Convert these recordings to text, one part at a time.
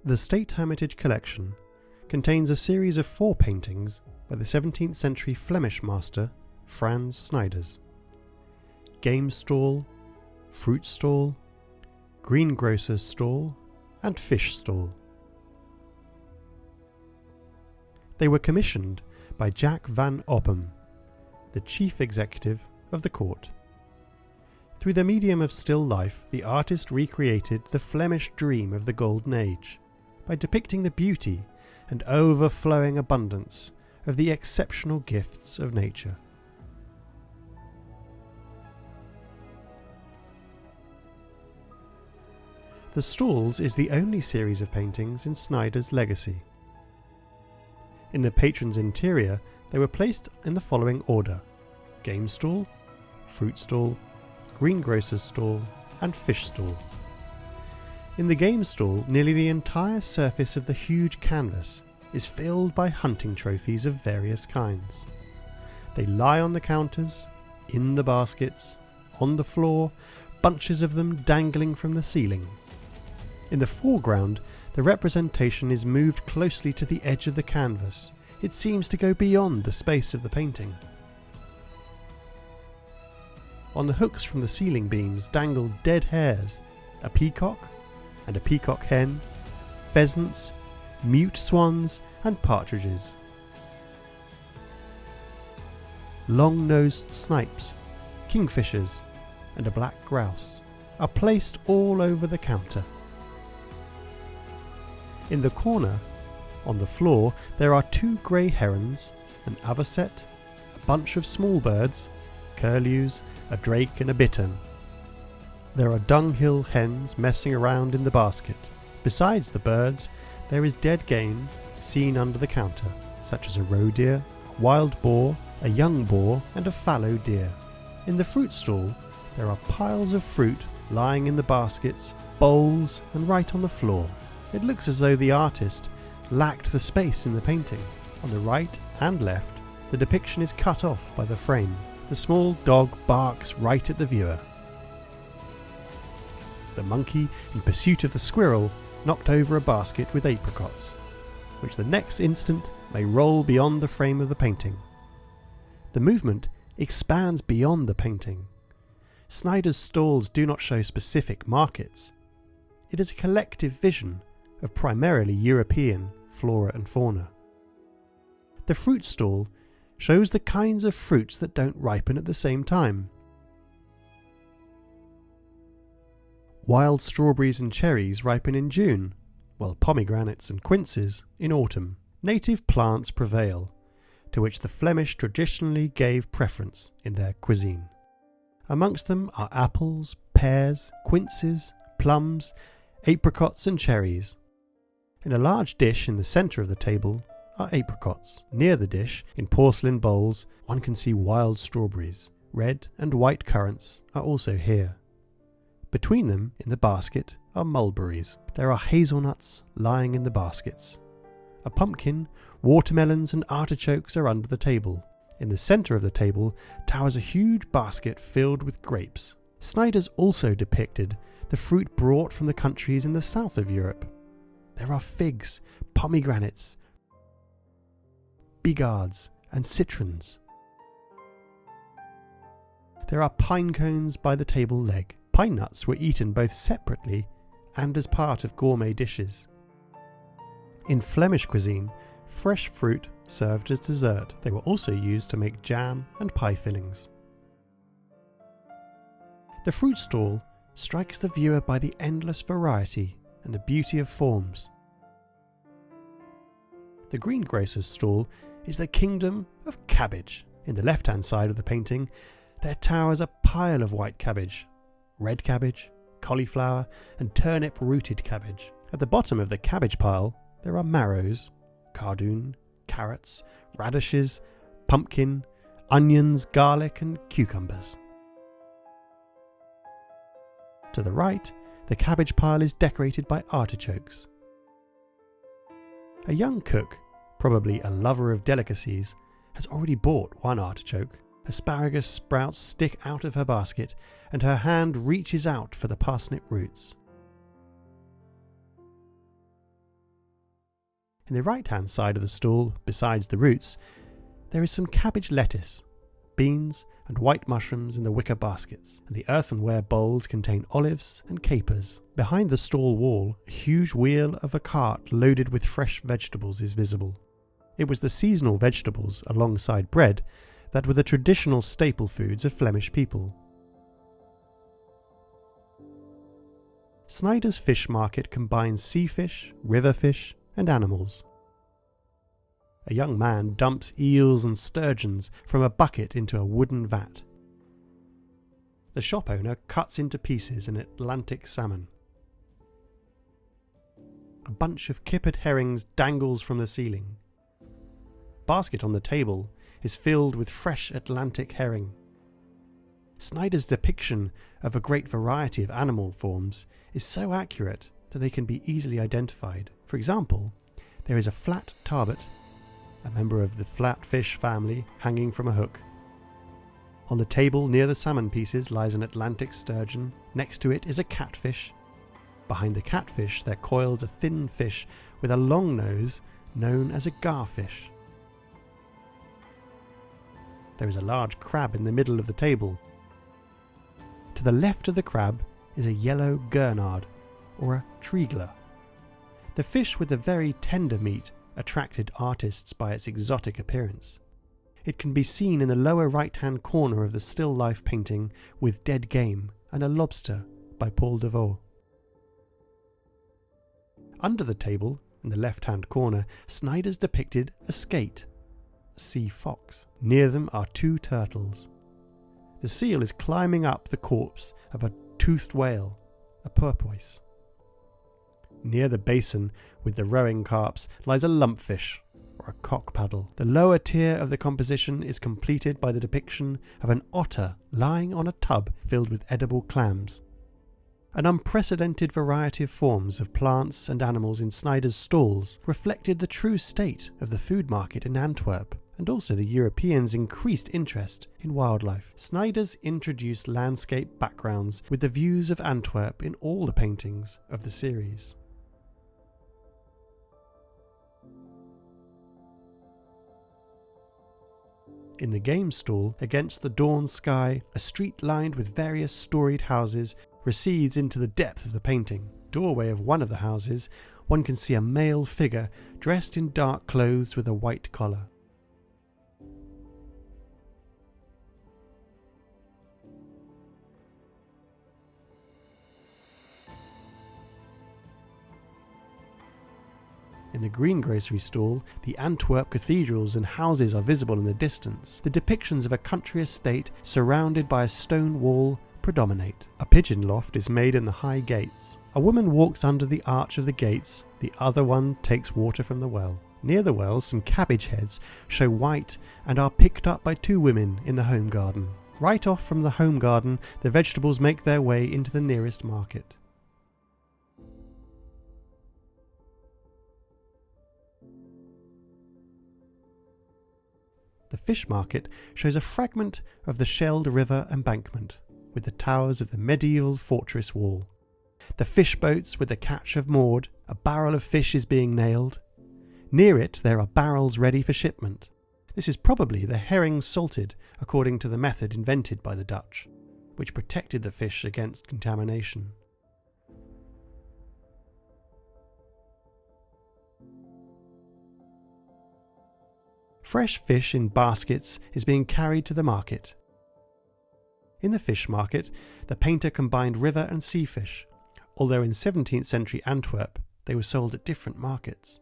The State Hermitage collection contains a series of 4 paintings by the 17th century Flemish master Frans Snyders. Game stall, fruit stall, greengrocer's stall, and fish stall. They were commissioned by Jack van Oppem, the chief executive of the court. Through the medium of still life, the artist recreated the Flemish dream of the Golden Age by depicting the beauty and overflowing abundance of the exceptional gifts of nature. The Stalls is the only series of paintings in Snyders' legacy. In the patron's interior, they were placed in the following order: game stall, fruit stall, greengrocer's stall, and fish stall. In the game stall, nearly the entire surface of the huge canvas is filled by hunting trophies of various kinds. They lie on the counters, in the baskets, on the floor, bunches of them dangling from the ceiling. In the foreground, the representation is moved closely to the edge of the canvas. It seems to go beyond the space of the painting. On the hooks from the ceiling beams dangle dead hares, a peacock and a peacock hen, pheasants, mute swans and partridges. Long-nosed snipes, kingfishers and a black grouse are placed all over the counter. In the corner, on the floor, there are 2 grey herons, an avocet, a bunch of small birds, curlews, a drake and a bittern. There are dunghill hens messing around in the basket. Besides the birds, there is dead game seen under the counter, such as a roe deer, a wild boar, a young boar and a fallow deer. In the fruit stall, there are piles of fruit lying in the baskets, bowls and right on the floor. It looks as though the artist lacked the space in the painting. On the right and left, the depiction is cut off by the frame. The small dog barks right at the viewer. The monkey, in pursuit of the squirrel, knocked over a basket with apricots, which the next instant may roll beyond the frame of the painting. The movement expands beyond the painting. Snyders' stalls do not show specific markets. It is a collective vision of primarily European flora and fauna. The fruit stall shows the kinds of fruits that don't ripen at the same time. Wild strawberries and cherries ripen in June, while pomegranates and quinces in autumn. Native plants prevail, to which the Flemish traditionally gave preference in their cuisine. Amongst them are apples, pears, quinces, plums, apricots and cherries. In a large dish in the centre of the table are apricots. Near the dish, in porcelain bowls, one can see wild strawberries. Red and white currants are also here. Between them, in the basket, are mulberries. There are hazelnuts lying in the baskets. A pumpkin, watermelons and artichokes are under the table. In the centre of the table towers a huge basket filled with grapes. Snyders also depicted the fruit brought from the countries in the south of Europe. There are figs, pomegranates, bigards and citrons. There are pine cones by the table leg. Pine nuts were eaten both separately and as part of gourmet dishes. In Flemish cuisine, fresh fruit served as dessert. They were also used to make jam and pie fillings. The fruit stall strikes the viewer by the endless variety and the beauty of forms. The greengrocer's stall is the kingdom of cabbage. In the left-hand side of the painting, there towers a pile of white cabbage, red cabbage, cauliflower and turnip-rooted cabbage. At the bottom of the cabbage pile, there are marrows, cardoon, carrots, radishes, pumpkin, onions, garlic and cucumbers. To the right, the cabbage pile is decorated by artichokes. A young cook, probably a lover of delicacies, has already bought one artichoke. Asparagus sprouts stick out of her basket, and her hand reaches out for the parsnip roots. In the right-hand side of the stall, besides the roots, there is some cabbage lettuce, beans and white mushrooms in the wicker baskets, and the earthenware bowls contain olives and capers. Behind the stall wall, a huge wheel of a cart loaded with fresh vegetables is visible. It was the seasonal vegetables, alongside bread, that were the traditional staple foods of Flemish people. Snijders Fish Market combines sea fish, river fish, and animals. A young man dumps eels and sturgeons from a bucket into a wooden vat. The shop owner cuts into pieces an Atlantic salmon. A bunch of kippered herrings dangles from the ceiling. Basket on the table is filled with fresh Atlantic herring. Snider's depiction of a great variety of animal forms is so accurate that they can be easily identified. For example, there is a flat tarbot, a member of the flatfish family, hanging from a hook. On the table near the salmon pieces lies an Atlantic sturgeon. Next to it is a catfish. Behind the catfish there coils a thin fish with a long nose known as a garfish. There is a large crab in the middle of the table. To the left of the crab is a yellow gurnard, or a treigler. The fish with the very tender meat attracted artists by its exotic appearance. It can be seen in the lower right-hand corner of the still life painting With Dead Game and a Lobster by Paul Devaux. Under the table, in the left-hand corner, Snyders depicted a skate, a sea fox. Near them are two turtles. The seal is climbing up the corpse of a toothed whale, a porpoise. Near the basin with the rowing carps lies a lumpfish, or a cock paddle. The lower tier of the composition is completed by the depiction of an otter lying on a tub filled with edible clams. An unprecedented variety of forms of plants and animals in Snider's stalls reflected the true state of the food market in Antwerp, and also the Europeans' increased interest in wildlife. Snyders introduced landscape backgrounds with the views of Antwerp in all the paintings of the series. In the game stall, against the dawn sky, a street lined with various storied houses recedes into the depth of the painting. Doorway of one of the houses, one can see a male figure dressed in dark clothes with a white collar. In the greengrocery stall, the Antwerp cathedrals and houses are visible in the distance. The depictions of a country estate surrounded by a stone wall predominate. A pigeon loft is made in the high gates. A woman walks under the arch of the gates, the other one takes water from the well. Near the well, some cabbage heads show white and are picked up by two women in the home garden. Right off from the home garden, the vegetables make their way into the nearest market. The fish market shows a fragment of the shelled river embankment with the towers of the medieval fortress wall. The fish boats with the catch have moored, a barrel of fish is being nailed. Near it there are barrels ready for shipment. This is probably the herring salted according to the method invented by the Dutch, which protected the fish against contamination. Fresh fish in baskets is being carried to the market. In the fish market, the painter combined river and sea fish, although in 17th century Antwerp they were sold at different markets.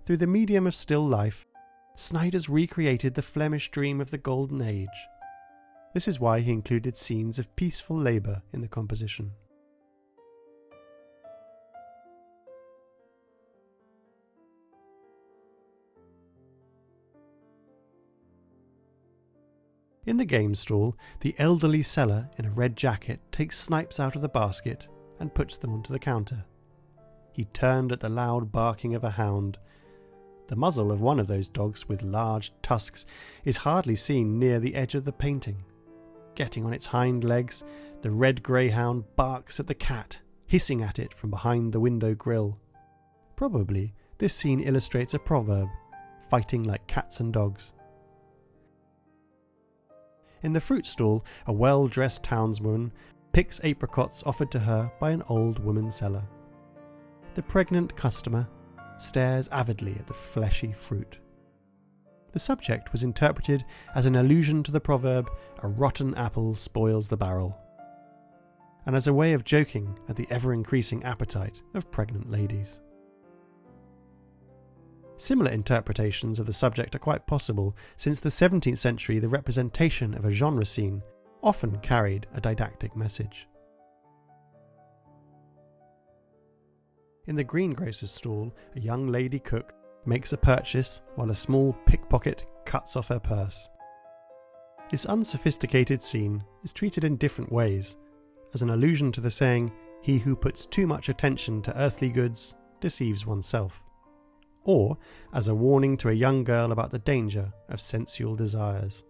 Through the medium of still life, Snyders recreated the Flemish dream of the Golden Age. This is why he included scenes of peaceful labour in the composition. In the game stall, the elderly seller in a red jacket takes snipes out of the basket and puts them onto the counter. He turned at the loud barking of a hound. The muzzle of one of those dogs with large tusks is hardly seen near the edge of the painting. Getting on its hind legs, the red greyhound barks at the cat, hissing at it from behind the window grill. Probably This scene illustrates a proverb, fighting like cats and dogs. In the fruit stall, a well-dressed townswoman picks apricots offered to her by an old woman seller. The pregnant customer stares avidly at the fleshy fruit. The subject was interpreted as an allusion to the proverb, "A rotten apple spoils the barrel," and as a way of joking at the ever-increasing appetite of pregnant ladies. Similar interpretations of the subject are quite possible. Since the 17th century, the representation of a genre scene often carried a didactic message. In the greengrocer's stall, a young lady cook makes a purchase while a small pickpocket cuts off her purse. This unsophisticated scene is treated in different ways, as an allusion to the saying, "He who puts too much attention to earthly goods deceives oneself," or as a warning to a young girl about the danger of sensual desires.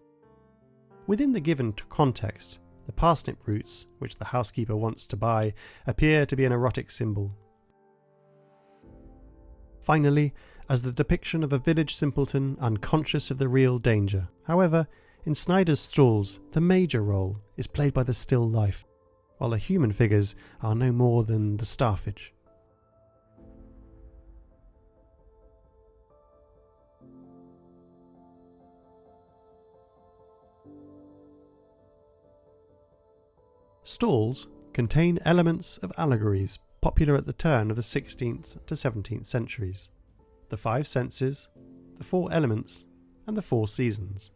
Within the given context, the parsnip roots, which the housekeeper wants to buy, appear to be an erotic symbol. Finally, as the depiction of a village simpleton unconscious of the real danger. However, in Snider's stalls, the major role is played by the still life, while the human figures are no more than the staffage. Stalls contain elements of allegories popular at the turn of the 16th to 17th centuries: the 5 senses, the 4 elements, and the 4 seasons.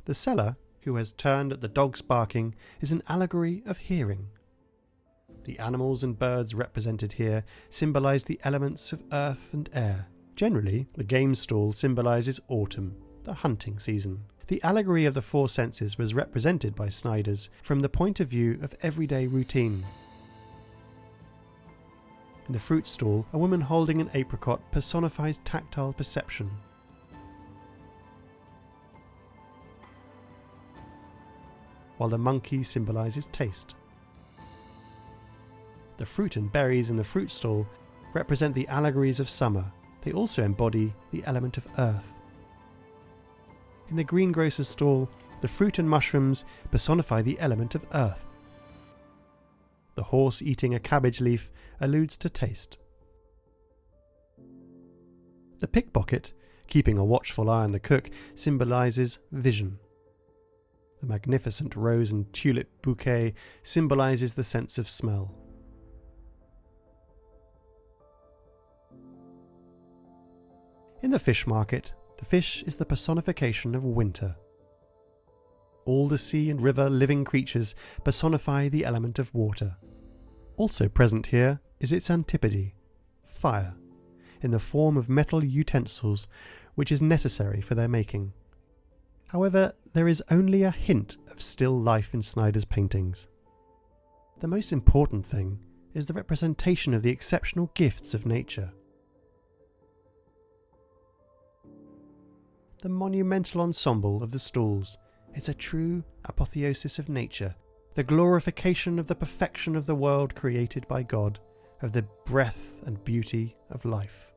The seller, who has turned at the dog's barking, is an allegory of hearing. The animals and birds represented here symbolise the elements of earth and air. Generally, the game stall symbolises autumn, the hunting season. The allegory of the 4 senses was represented by Snijders from the point of view of everyday routine. In the fruit stall, a woman holding an apricot personifies tactile perception. While the monkey symbolises taste. The fruit and berries in the fruit stall represent the allegories of summer. They also embody the element of earth. In the greengrocer's stall, the fruit and mushrooms personify the element of earth. The horse eating a cabbage leaf alludes to taste. The pickpocket, keeping a watchful eye on the cook, symbolises vision. The magnificent rose and tulip bouquet symbolises the sense of smell. In the fish market, the fish is the personification of winter. All the sea and river living creatures personify the element of water. Also present here is its antipode, fire, in the form of metal utensils which is necessary for their making. However, there is only a hint of still life in Snider's paintings. The most important thing is the representation of the exceptional gifts of nature. The monumental ensemble of the stalls is a true apotheosis of nature, the glorification of the perfection of the world created by God, of the breadth and beauty of life.